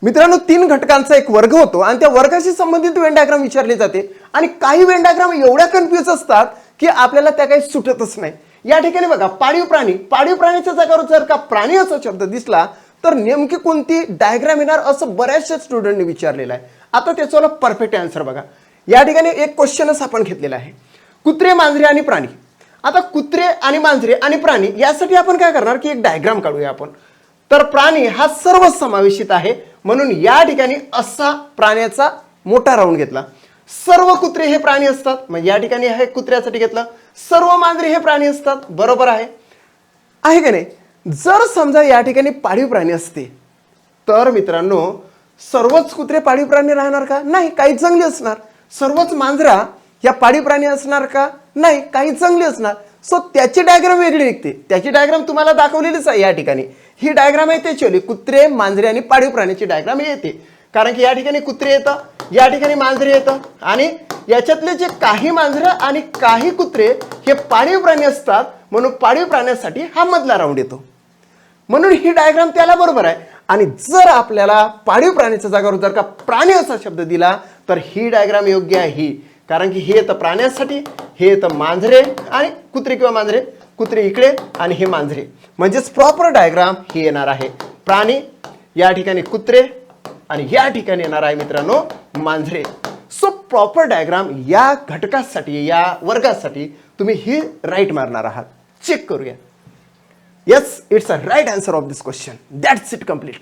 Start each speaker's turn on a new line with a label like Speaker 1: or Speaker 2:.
Speaker 1: मित्रांनो, 3 घटकांचा एक वर्ग होतो आणि त्या वर्गाशी संबंधित वेन डायग्राम विचारले जाते आणि काही वेन डायग्राम एवढ्या कन्फ्यूज असतात की आपल्याला त्या काही सुटतच नाही. या ठिकाणी बघा, पाळीव प्राणीच्या जागेवर जर का प्राणी असा शब्द दिसला तर नेमकी कोणती डायग्राम येणार असं बऱ्याचशा स्टुडंटने विचारलेलं आहे. आता त्याचा परफेक्ट आन्सर बघा. या ठिकाणी एक क्वेश्चनच आपण घेतलेला आहे, कुत्रे, मांजरे आणि प्राणी. आता कुत्रे आणि मांजरे आणि प्राणी यासाठी आपण काय करणार की एक डायग्राम काढूया आपण. तर प्राणी हा सर्व समावेशित आहे म्हणून या ठिकाणी असा प्राण्याचा मोठा राऊंड घेतला. सर्व कुत्रे हे प्राणी असतात, म्हणजे या ठिकाणी हे कुत्र्यासाठी घेतलं. सर्व मांजरे हे प्राणी असतात, बरोबर आहे का नाही. जर समजा या ठिकाणी पाळीव प्राणी असते तर मित्रांनो सर्वच कुत्रे पाळीव प्राणी राहणार का? नाही, काही जंगली असणार. सर्वच मांजरा या पाळीव प्राणी असणार का? नाही, काही जंगली असणार. सो त्याची डायग्राम वेगळी निघते. त्याची डायग्राम तुम्हाला दाखवलेलीच आहे. या ठिकाणी ही डायग्राम आहे त्याची कुत्रे, मांजरे आणि पाळीव प्राण्याची डायग्राम येते. कारण की या ठिकाणी कुत्रे येतं, या ठिकाणी मांजरे येतं आणि याच्यातले जे काही मांजरं आणि काही कुत्रे हे पाळीव प्राणी असतात म्हणून पाळीव प्राण्यासाठी हा मधला राऊंड येतो. म्हणून ही डायग्राम त्याला बरोबर आहे. आणि जर आपल्याला पाळीव प्राण्याच्या जागेवर जर का प्राणी असा शब्द दिला तर ही डायग्राम योग्य आहे ही. कारण की हे येतं प्राण्यासाठी, हे येतं मांजरे आणि कुत्रे किंवा मांजरे, कुत्रे इकडे आणि हे मांजरे. म्हणजेच प्रॉपर डायग्राम ही येणार आहे. प्राणी या ठिकाणी कुत्रे आणि या ठिकाणी येणार आहे मित्रांनो मांजरे. सो प्रॉपर डायग्राम या घटकासाठी, या वर्गासाठी तुम्ही ही राईट मारणार आहात. चेक करूया. Yes, it's a right answer of this question. That's it complete.